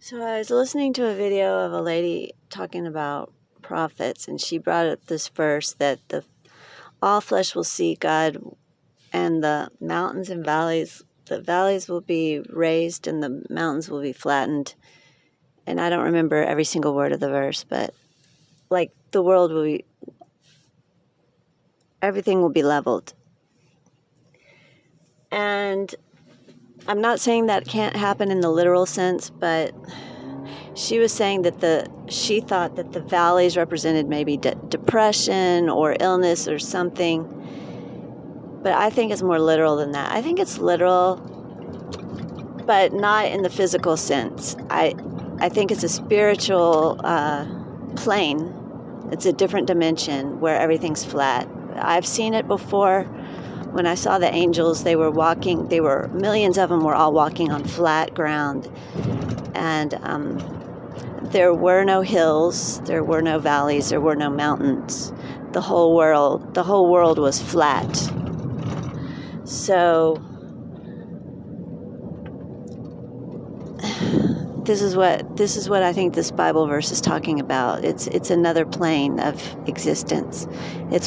So I was listening to a video of a lady talking about prophets, and she brought up this verse that all flesh will see God, and the mountains and valleys, the valleys will be raised and the mountains will be flattened. And I don't remember every single word of the verse, but like the world will be, everything will be leveled. And I'm not saying that can't happen in the literal sense, but she was saying that she thought that the valleys represented maybe depression or illness or something. But I think it's more literal than that. I think it's literal, but not in the physical sense. I think it's a spiritual plane. It's a different dimension where everything's flat. I've seen it before. When I saw the angels, they were walking, millions of them were all walking on flat ground. And there were no hills, there were no valleys, there were no mountains. The whole world was flat. So this is what I think this Bible verse is talking about. It's another plane of existence. It's